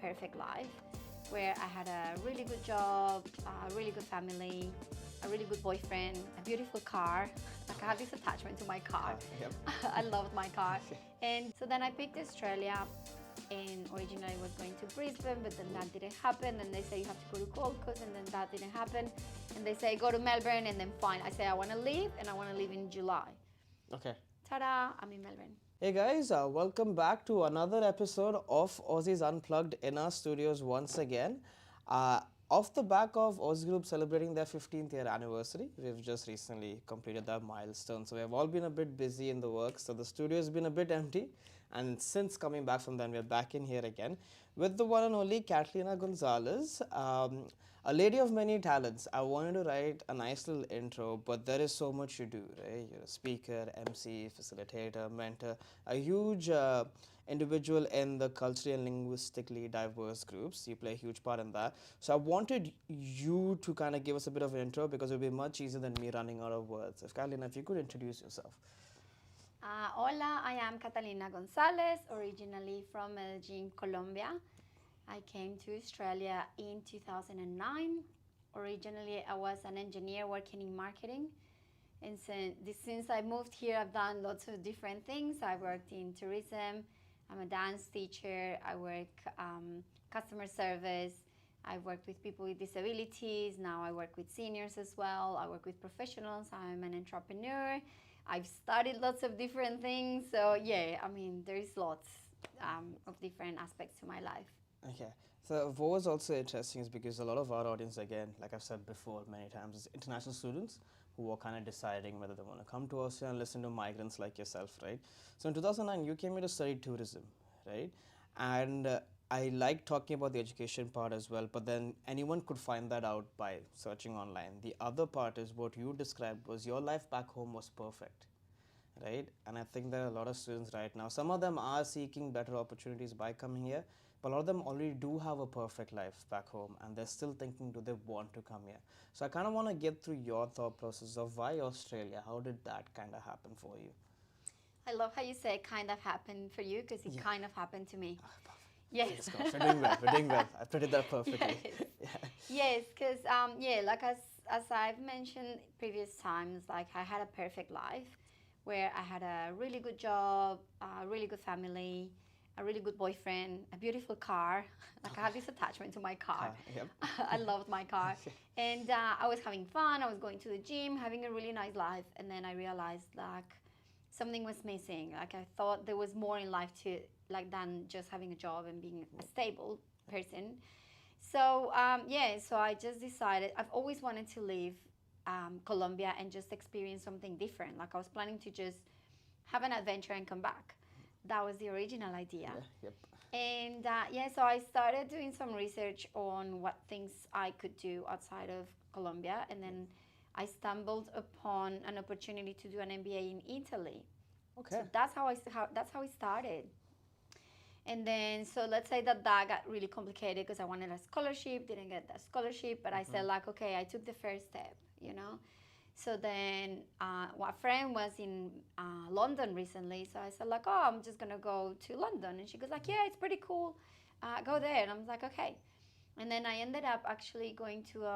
perfect life where I had a really good job, a really good family, a really good boyfriend, a beautiful car. Like I have this attachment to my car. Yep. I loved my car. And so then I picked Australia, and originally I was going to Brisbane, but then that didn't happen. And they say you have to go to Gold Coast, and then that didn't happen. And they say go to Melbourne, and then fine. I say I want to leave, and I want to leave in July. Okay. Ta-da, I'm in Melbourne. Hey guys, welcome back to another episode of Aussies Unplugged in our studios once again. Uh, Off the back of Aussie Group celebrating their 15th year anniversary, we've just recently completed that milestone. So we have all been a bit busy in the work. So the studio has been a bit empty. And since coming back from then, we're back in here again with the one and only Catalina Gonzalez, a lady of many talents. I wanted to write a nice little intro, but there is so much you do, right? You're a speaker, MC, facilitator, mentor, a huge individual in the culturally and linguistically diverse groups. You play a huge part in that. So I wanted you to kind of give us a bit of an intro because it would be much easier than me running out of words. If Catalina, if you could introduce yourself. Hola, I am Catalina Gonzalez, originally from Medellin, Colombia. I came to Australia in 2009. Originally, I was an engineer working in marketing. And since I moved here, I've done lots of different things. I worked in tourism. I'm a dance teacher. I work customer service. I worked with people with disabilities. Now I work with seniors as well. I work with professionals. I'm an entrepreneur. I've studied lots of different things. So yeah, I mean, there's lots of different aspects to my life. Okay. So what was also interesting is because a lot of our audience, again, like I've said before many times, is international students who are kind of deciding whether they want to come to Australia and listen to migrants like yourself, right? So in 2009, you came here to study tourism, right? And I like talking about the education part as well, but then anyone could find that out by searching online. The other part is what you described was your life back home was perfect, right? And I think there are a lot of students right now. Some of them are seeking better opportunities by coming here, but a lot of them already do have a perfect life back home and they're still thinking, do they want to come here? So I kind of want to get through your thought process of why Australia? How did that kind of happen for you? I love how you say kind of happened for you because it kind of happened to me. Yes. We're doing well. We're doing well. I put it that perfectly. Yes, because like as I've mentioned previous times, like I had a perfect life where I had a really good job, a really good family, a really good boyfriend, a beautiful car. Like I have this attachment to my car. Yep. I loved my car, and I was having fun. I was going to the gym, having a really nice life, and then I realized like something was missing. Like I thought there was more in life to like than just having a job and being a stable person. So so I just decided I've always wanted to leave Colombia and just experience something different. Like I was planning to just have an adventure and come back. That was the original idea. Yep. And so I started doing some research on what things I could do outside of Colombia, and then I stumbled upon an opportunity to do an MBA in Italy. Okay. So that's how it started. And then, so let's say that got really complicated because I wanted a scholarship, didn't get that scholarship, but I said like, okay, I took the first step, you know? So then a friend was in London recently, so I said like, oh, I'm just gonna go to London. And she goes like, yeah, it's pretty cool, go there. And I was like, okay. And then I ended up actually going to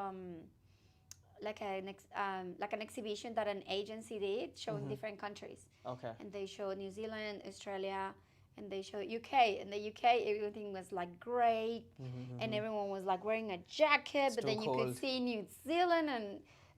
like an exhibition that an agency did showing different countries. Okay. And they showed New Zealand, Australia, and they showed UK. In the UK, everything was like great, and everyone was like wearing a jacket. But then you could see New Zealand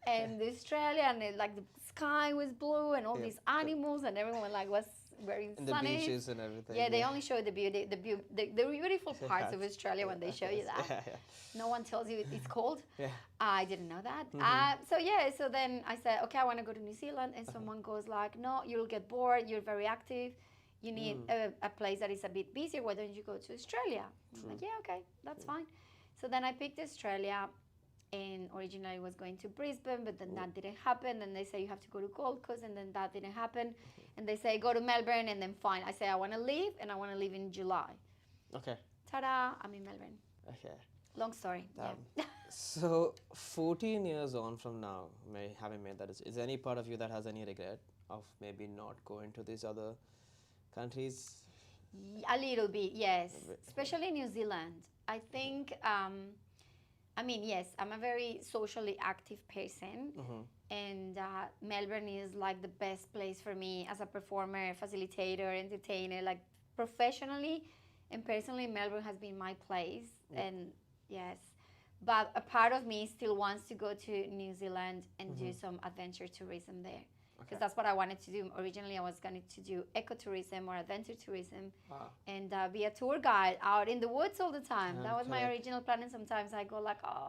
and Australia, and like the sky was blue, and all these animals, and everyone like was wearing and the beaches and everything. Yeah, they only show the beautiful parts of Australia when they show you that. No one tells you it's cold. Yeah. I didn't know that. So then I said, okay, I want to go to New Zealand, and someone goes like, no, you'll get bored. You're very active. You need a place that is a bit busier. Why don't you go to Australia? I'm like, yeah, okay, that's fine. So then I picked Australia, and originally I was going to Brisbane, but then that didn't happen. And they say you have to go to Gold Coast, and then that didn't happen. And they say go to Melbourne, and then fine. I say I want to leave, and I want to leave in July. Okay. Ta-da! I'm in Melbourne. Okay. Long story. Yeah. So 14 years on from now, having made that, is there any part of you that has any regret of maybe not going to these other countries? A little bit, yes. bit, Especially New Zealand. I think, I mean, yes, I'm a very socially active person, and Melbourne is like the best place for me as a performer, facilitator, entertainer. Like professionally and personally, Melbourne has been my place, and yes. But a part of me still wants to go to New Zealand and do some adventure tourism there. Because Okay. that's what I wanted to do. Originally, I was going to do ecotourism or adventure tourism Wow. and be a tour guide out in the woods all the time. That was my Correct. original plan. And sometimes I go like, oh,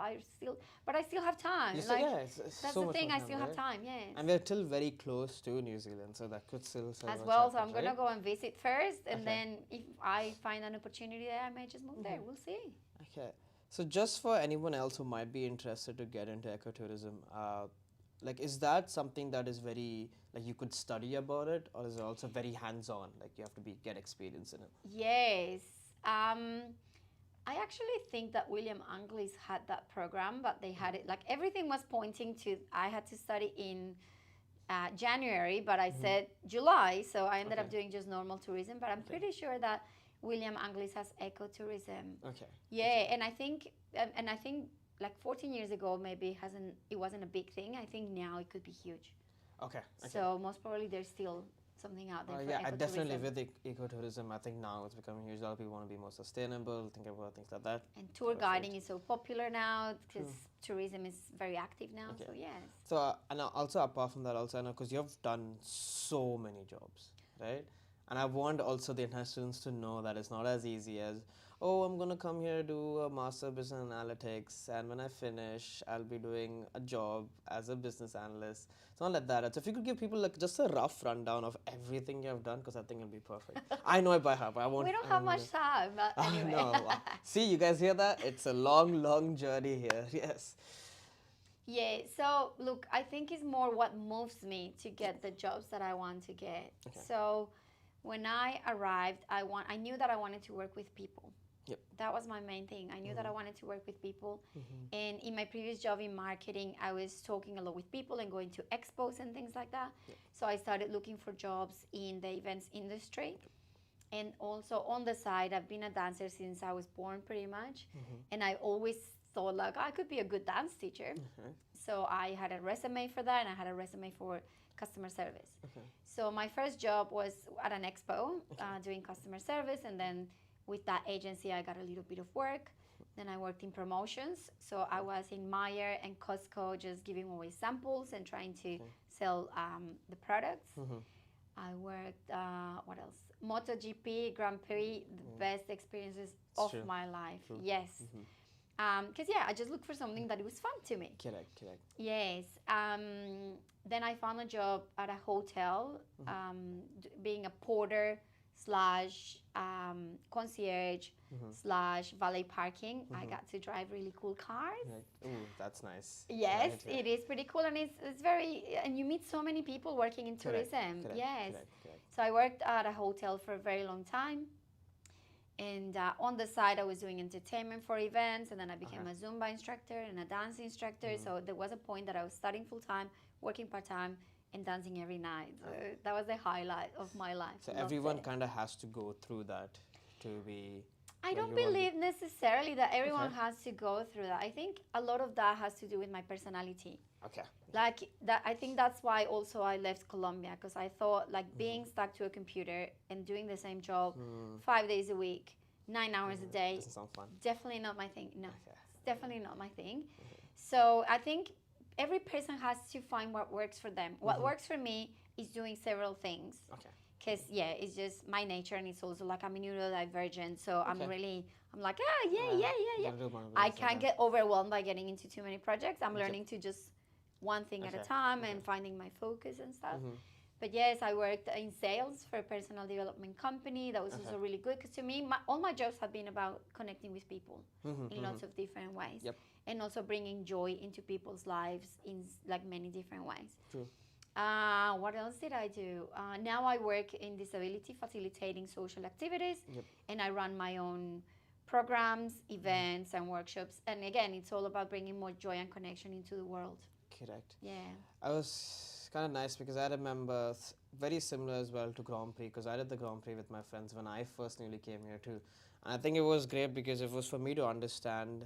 but I still have time. You still, Like, yeah, it's that's so the much thing. more I time, still have right? time. Yes. And we're still very close to New Zealand, so that could still sort As of well. attract So I'm us, gonna right? go and visit first, and Okay. then if I find an opportunity there, I may just move there. We'll see. Okay. So just for anyone else who might be interested to get into ecotourism, like is that something that is very like you could study about it, or is it also very hands-on? Like you have to be get experience in it. Yes. I actually think that William Anglis had that program, but they had it like everything was pointing to I had to study in January, but I said July, so I ended up Okay. doing just normal tourism. But I'm pretty sure that William Anglis has ecotourism. Okay. Yeah, and I think like 14 years ago maybe it wasn't a big thing. I think now it could be huge. Okay. Okay. So most probably there's still something out there for Yeah, I definitely ecotourism. with ecotourism, I think now it's becoming huge. A lot of people want to be more sustainable, think about things like that. And tour Perfect. guiding is so popular now because tourism is very active now. Okay. So yes. So, and also apart from that, also I know because you've done so many jobs, right? And I want also the international students to know that it's not as easy as, oh, I'm gonna come here do a master business analytics, and when I finish, I'll be doing a job as a business analyst. It's not like that. So if you could give people like just a rough rundown of everything you have done, because I think it'll be perfect. I know it by heart, but I won't. We don't I have won't much time, but anyway. no. See, you guys hear that? It's a long, long journey here. Yes. Yeah, so look, I think it's more what moves me to get the jobs that I want to get. Okay. So when I arrived, I knew that I wanted to work with people. Yep. That was my main thing. I knew that I wanted to work with people. And in my previous job in marketing, I was talking a lot with people and going to expos and things like that. So I started looking for jobs in the events industry. And also on the side, I've been a dancer since I was born pretty much. And I always thought like I could be a good dance teacher. So I had a resume for that, and I had a resume for customer service. So my first job was at an expo doing customer service, and then with that agency, I got a little bit of work. Then I worked in promotions. So I was in Myer and Costco just giving away samples and trying to sell the products. I worked, what else? MotoGP, Grand Prix, the best experiences of true. my life. True. Yes. Because, yeah, I just looked for something that was fun to me. Correct, correct. Yes. Then I found a job at a hotel, being a porter slash concierge slash valet parking. I got to drive really cool cars. Right. Ooh, that's nice. Yes, Right, it is pretty cool, and it's very, and you meet so many people working in Correct, tourism. correct, Yes. correct, correct. So I worked at a hotel for a very long time. And on the side, I was doing entertainment for events, and then I became a Zumba instructor and a dance instructor. So there was a point that I was studying full time, working part time, and dancing every night. So that was the highlight of my life. So Loved everyone it. kind of has to go through that to be. I don't you want- believe necessarily that everyone Okay. has to go through that. I think a lot of that has to do with my personality. Okay. Like that, I think that's why also I left Colombia, because I thought like being stuck to a computer and doing the same job 5 days a week, 9 hours a day, Doesn't sound fun. definitely not my thing. No, Okay. it's definitely not my thing. So I think every person has to find what works for them. What works for me is doing several things. Okay. Because yeah, it's just my nature, and it's also like I'm neurodivergent, so I'm Okay. like yeah. Gotta do one of I those can't sometimes. get overwhelmed by getting into too many projects. I'm learning to just one thing at a Okay, time and finding my focus and stuff. Mhm. But yes, I worked in sales for a personal development company. That was also really good, because to me, all my jobs have been about connecting with people in lots of different ways. Yep. And also bringing joy into people's lives in like many different ways. True. What else did I do? Now I work in disability facilitating social activities, Yep. and I run my own programs, events, and workshops. And again, it's all about bringing more joy and connection into the world. Correct. Yeah. I was kind of nice because I remember very similar as well to Grand Prix because I did the Grand Prix with my friends when I first newly came here too. And I think it was great because it was for me to understand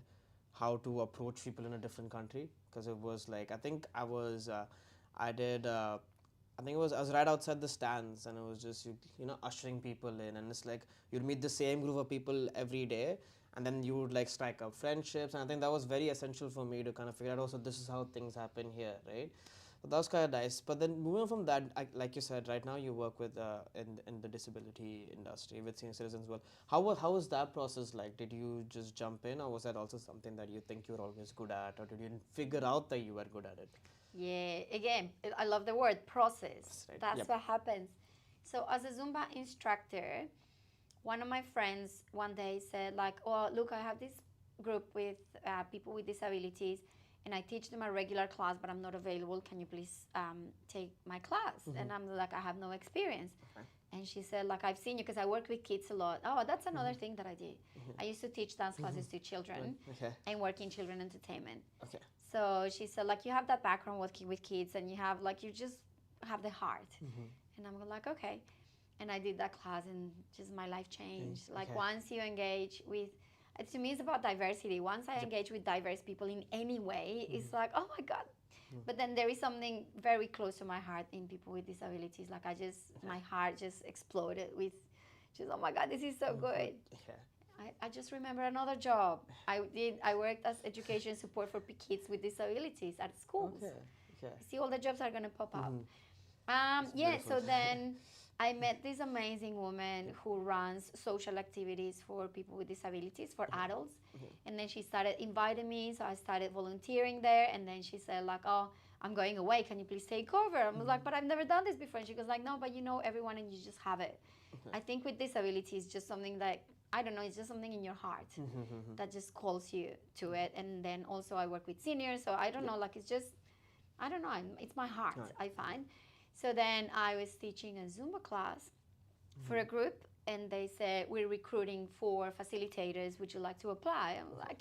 how to approach people in a different country because it was like I think I did I think it was I was right outside the stands and it was just you know ushering people in and it's like you'd meet the same group of people every day and then you would like strike up friendships and I think that was very essential for me to kind of figure out also this is how things happen here, right? So that was kind of nice. But then moving on from that, like you said, right now you work with in the disability industry with senior citizens. Well, how was that process like? Did you just jump in, or was that also something that you think you were always good at, or did you figure out that you were good at it? Yeah, again, I love the word process. That's right. That's Yep. what happens. So, as a Zumba instructor, one of my friends one day said, like, oh, look, I have this group with people with disabilities, and I teach them a regular class, but I'm not available. Can you please take my class? And I'm like, I have no experience. Okay. And she said, like, I've seen you because I work with kids a lot. Oh, that's another thing that I did. I used to teach dance classes to children Okay. and work in children entertainment. Okay. So she said, like, you have that background working with kids and you have, like, you just have the heart. And I'm like, okay. And I did that class and just my life changed. Like, Okay. once you engage with, to me, it's about diversity. Once I engage with diverse people in any way, it's like, oh my God. But then there is something very close to my heart in people with disabilities. Like, my heart just exploded with just, oh my God, this is so good. Okay. I just remember another job. I worked as education support for kids with disabilities at schools. Okay. Okay. See, all the jobs are gonna pop up. That's Yeah, beautiful. so then I met this amazing woman who runs social activities for people with disabilities, for adults. And then she started inviting me, so I started volunteering there. And then she said, like, oh, I'm going away. Can you please take over? I was like, but I've never done this before. And she goes like, no, but you know everyone and you just have it. I think with disability, it's just something that, I don't know, it's just something in your heart that just calls you to it. And then also I work with seniors, so I don't know, like, it's just, I don't know, it's my heart, I find. So then I was teaching a Zumba class for a group, and they said, we're recruiting for facilitators. Would you like to apply? I'm like,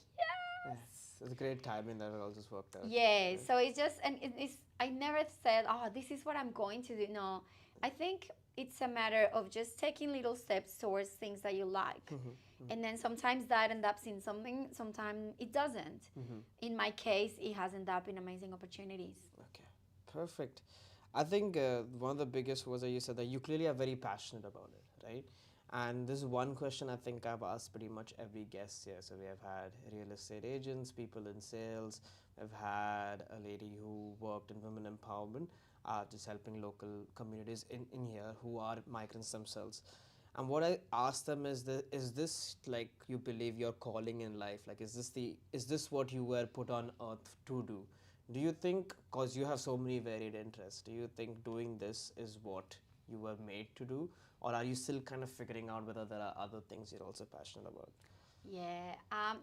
yes. It's a great timing that it all just worked out. Yeah, so it's just, and it's, I never said, oh, this is what I'm going to do. No, I think it's a matter of just taking little steps towards things that you like. And then sometimes that ends up in something, sometimes it doesn't. In my case, it has ended up in amazing opportunities. Okay, perfect. I think one of the biggest was that you said that you clearly are very passionate about it, right? And this is one question I think I've asked pretty much every guest here. So we have had real estate agents, people in sales, we've had a lady who worked in women empowerment, just helping local communities in here who are migrants themselves. And what I asked them is this like you believe your calling in life? Like is this what you were put on earth to do? Do you think, because you have so many varied interests, do you think doing this is what you were made to do? Or are you still kind of figuring out whether there are other things you're also passionate about? Yeah,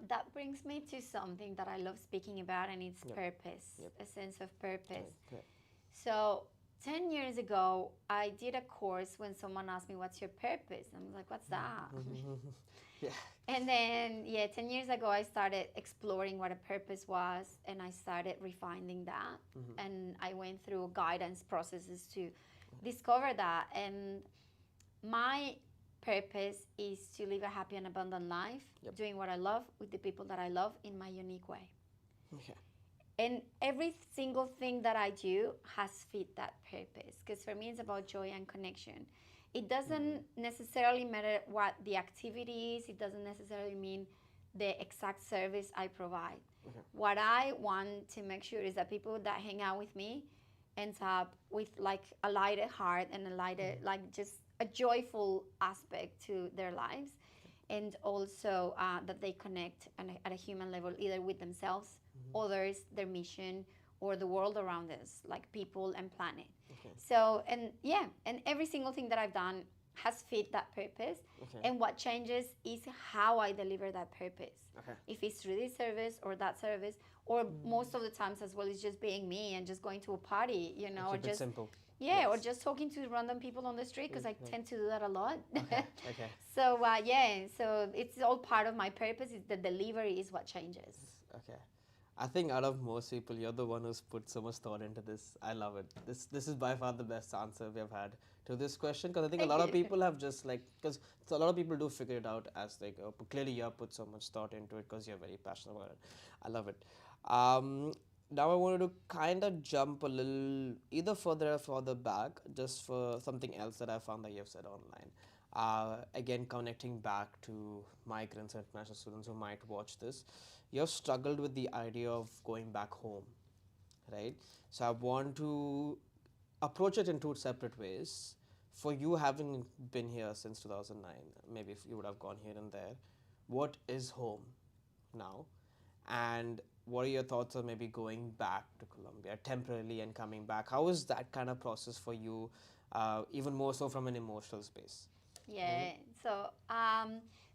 that brings me to something that I love speaking about, and it's purpose, a sense of purpose. Okay. So 10 years ago, I did a course when someone asked me, what's your purpose? I'm like, what's that? Yeah. And then, 10 years ago, I started exploring what a purpose was, and I started refining that. And I went through guidance processes to discover that. And my purpose is to live a happy and abundant life, doing what I love with the people that I love in my unique way. Okay. And every single thing that I do has fit that purpose, because for me it's about joy and connection. It doesn't necessarily matter what the activity is. It doesn't necessarily mean the exact service I provide. What I want to make sure is that people that hang out with me ends up with like a lighter heart and a lighter, like just a joyful aspect to their lives. And also that they connect at a human level, either with themselves, others, their mission, or the world around us, like people and planet. So, and every single thing that I've done has fit that purpose. And what changes is how I deliver that purpose. If it's through this service or that service, or most of the times as well, it's just being me and just going to a party, you know, or Keep it just simple. yeah, or just talking to random people on the street, because I tend to do that a lot. Okay. So so it's all part of my purpose. Is the delivery is what changes. Okay. I think out of most people, you're the one who's put so much thought into this. I love it. This is by far the best answer we have had to this question, because I think a Thank lot of you. people have just like, because a lot of people do figure it out as they go. But clearly, you have put so much thought into it because you're very passionate about it. I love it. Um, Now I wanted to kind of jump a little either further or further back, just for something else that I found that you have said online. Again, connecting back to migrants and international students who might watch this, you have struggled with the idea of going back home, right? So I want to approach it in two separate ways. For you, having been here since 2009, maybe if you would have gone here and there, what is home now? And what are your thoughts on maybe going back to Colombia temporarily and coming back? How is that kind of process for you, even more so from an emotional space? Yeah. So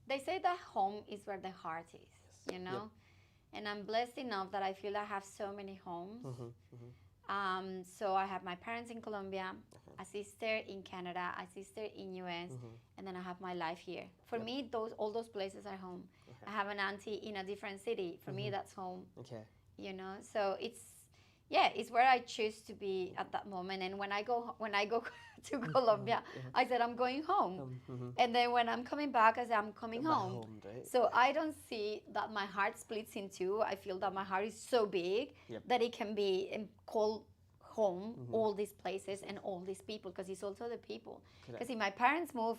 they say that home is where the heart is, you Yep. know? And I'm blessed enough that I feel I have so many homes. So I have my parents in Colombia, a sister in Canada, a sister in US, and then I have my life here. For Yep. me, those all those places are home. Okay. I have an auntie in a different city. For me, that's home. Okay. You know, so it's where I choose to be at that moment. And when I go to Colombia, I said I'm going home. And then when I'm coming back, I said I'm coming Back home. home, right? So I don't see that my heart splits in two. I feel that my heart is so big Yep. that it can be called home, all these places and all these people, because it's also the people. Correct. Because if my parents move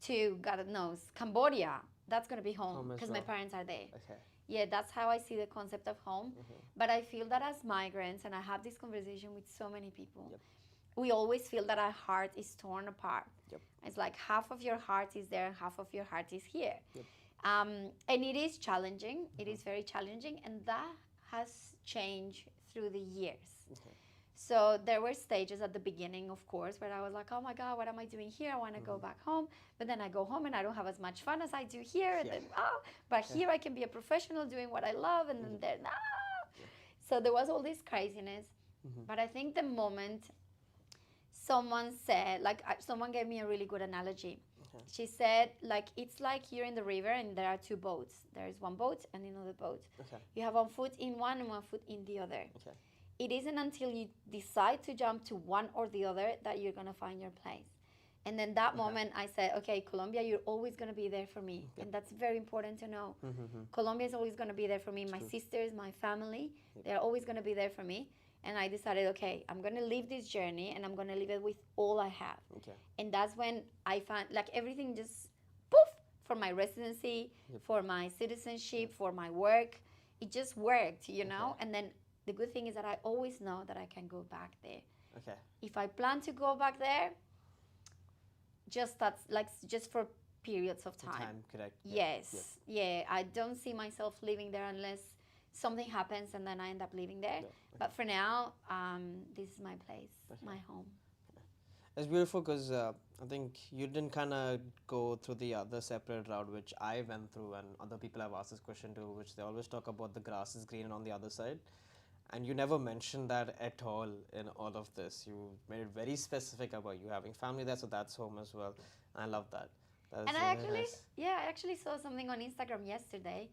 to, God knows, Cambodia, that's going to be home Home as because my well. parents are there. Okay. Yeah, that's how I see the concept of home. But I feel that as migrants, and I have this conversation with so many people, Yep. we always feel that our heart is torn apart. Yep. It's like half of your heart is there and half of your heart is here. Yep. And it is challenging. It is very challenging, and that has changed through the years. Okay. So there were stages at the beginning, of course, where I was like, oh my God, what am I doing here? I want to go back home. But then I go home and I don't have as much fun as I do here. And then, but here I can be a professional doing what I love. And then there, So there was all this craziness. But I think the moment someone said, someone gave me a really good analogy. Okay. She said, like, it's like you're in the river and there are two boats. There is one boat and another boat. Okay. You have one foot in one and one foot in the other. Okay. It isn't until you decide to jump to one or the other that you're going to find your place. And then that moment I said, okay, Colombia, you're always going to be there for me. And that's very important to know. Colombia is always going to be there for me. My sisters, my family, they're always going to be there for me. And I decided, okay, I'm going to live this journey and I'm going to live it with all I have. Okay. And that's when I found, like, everything just poof, for my residency, for my citizenship, for my work. It just worked, you know? And then the good thing is that I always know that I can go back there. Okay. If I plan to go back there, just for periods of time. Correct. Yes. Yeah. I don't see myself living there unless something happens and then I end up living there. But for now, this is my place, my home. It's beautiful because I think you didn't kind of go through the other separate route which I went through, and other people have asked this question too, which they always talk about the grass is green on the other side. And you never mentioned that at all in all of this. You made it very specific about you having family there, so that's home as well. I love that. That's And really nice. I actually saw something on Instagram yesterday.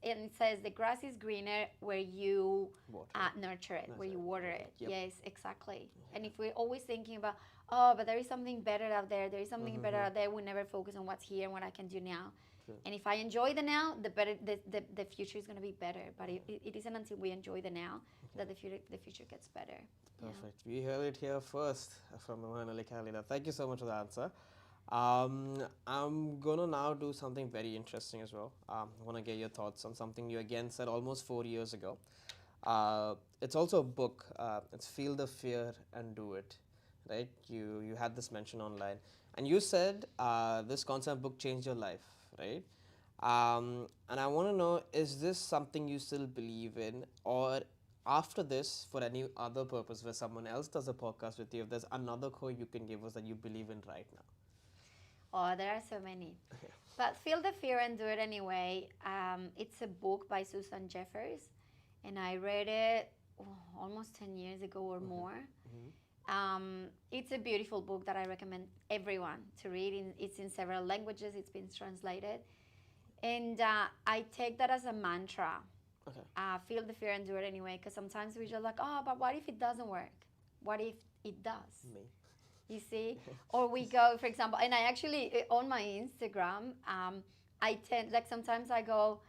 And it says the grass is greener where you nurture it, where you water it. Yep. Yes, exactly. And if we're always thinking about, oh, but there is something better out there, there is something better out there, we never focus on what's here and what I can do now. True. And if I enjoy the now, the future is going to be better. But it isn't until we enjoy the now that the future gets better. Perfect. We heard it here first from Emanuele Carolina. Thank you so much for the answer. I'm gonna now do something very interesting as well. I want to get your thoughts on something you again said almost 4 years ago. It's also a book. It's Feel the Fear and Do It, right? You had this mention online, and you said this concept book changed your life, right? And I want to know, is this something you still believe in, or after this, for any other purpose where someone else does a podcast with you, if there's another quote you can give us that you believe in right now? Oh, there are so many. But Feel the Fear and Do It Anyway. It's a book by Susan Jeffers, and I read it almost 10 years ago or more. It's a beautiful book that I recommend everyone to read. It's in several languages. It's been translated. And I take that as a mantra Okay. Feel the fear and do it anyway. Because sometimes we're just like, oh, but what if it doesn't work? What if it does? Me. You see? Or we go, for example, and I actually, on my Instagram, I tend, like sometimes I go,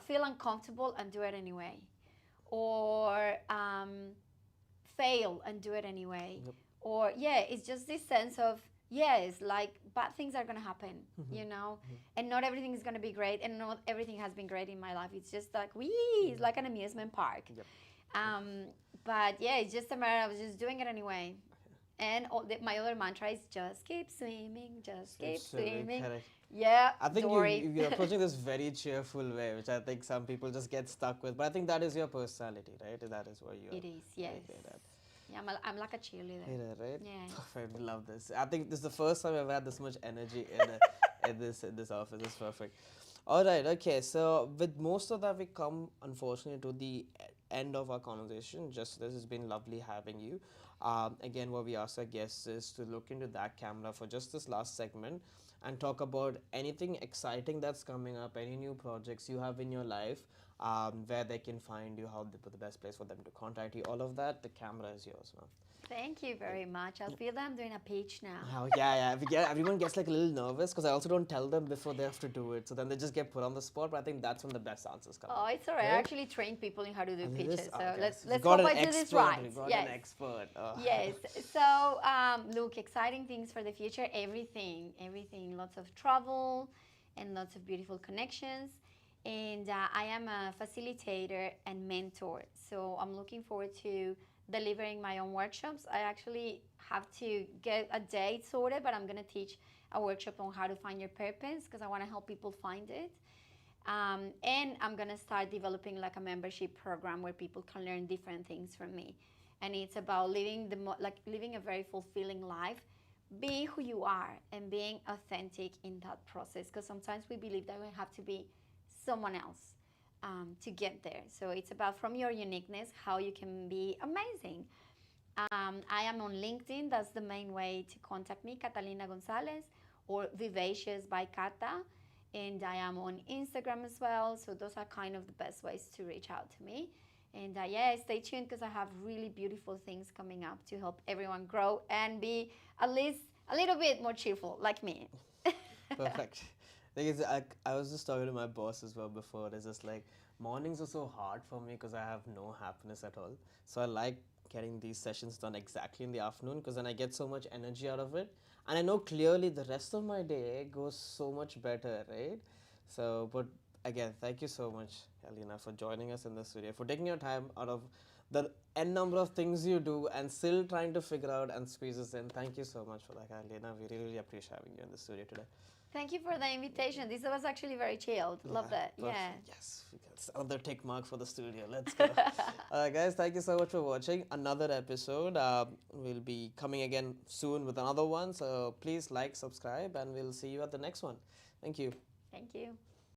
feel uncomfortable and do it anyway. Or fail and do it anyway. Yep. Or, yeah, it's just this sense of, yes, like bad things are going to happen, you know? And not everything is going to be great. And not everything has been great in my life. It's just like, wee, it's like an amusement park. Yep. Um, but yeah, it's just a matter of just doing it anyway. And my other mantra is just keep swimming, just keep swimming. Correct. Yeah, I think Dory. you're approaching this very cheerful way, which I think some people just get stuck with. But I think that is your personality, right? That is what you are. It is, yes. Yeah, I'm like a cheerleader. Right? Yeah. Perfect. Love this. I think this is the first time I've had this much energy in this office. It's perfect. All right. Okay. So with most of that, we come unfortunately to the end of our conversation. Just this has been lovely having you. Again, what we ask our guests is to look into that camera for just this last segment and talk about anything exciting that's coming up, any new projects you have in your life, where they can find you, how the best place for them to contact you, all of that. The camera is yours, ma'am. Thank you very much. I feel that I'm doing a pitch now. Oh, yeah. Everyone gets like a little nervous because I also don't tell them before they have to do it. So then they just get put on the spot. But I think that's when the best answers come. Oh, it's all right. I actually train people in how to do pitches. So let's hope I do this right. You got Yes. an expert. Oh. Yes. So look, exciting things for the future. Everything. Lots of travel and lots of beautiful connections. And I am a facilitator and mentor. So I'm looking forward to delivering my own workshops. I actually have to get a date sorted, but I'm going to teach a workshop on how to find your purpose because I want to help people find it. And I'm going to start developing like a membership program where people can learn different things from me. And it's about living a very fulfilling life. Be who you are and being authentic in that process because sometimes we believe that we have to be someone else to get there. So it's about from your uniqueness how you can be amazing. I am on LinkedIn. That's the main way to contact me, Catalina Gonzalez, or Vivacious by Cata. And I am on Instagram as well. So those are kind of the best ways to reach out to me. And yeah, stay tuned because I have really beautiful things coming up to help everyone grow and be at least a little bit more cheerful like me. Perfect. Thing is, I was just talking to my boss as well before. It's just like mornings are so hard for me because I have no happiness at all. So I like getting these sessions done exactly in the afternoon because then I get so much energy out of it. And I know clearly the rest of my day goes so much better, right? So, but again, thank you so much, Alina, for joining us in this video, for taking your time out of the n number of things you do and still trying to figure out and squeeze us in. Thank you so much for that, Alina. We really appreciate having you in the studio today. Thank you for the invitation. This was actually very chilled. Love that. Perfect. Yeah. Yes. It's another tick mark for the studio. Let's go. Guys, thank you so much for watching another episode. We'll be coming again soon with another one. So please like, subscribe, and we'll see you at the next one. Thank you. Thank you.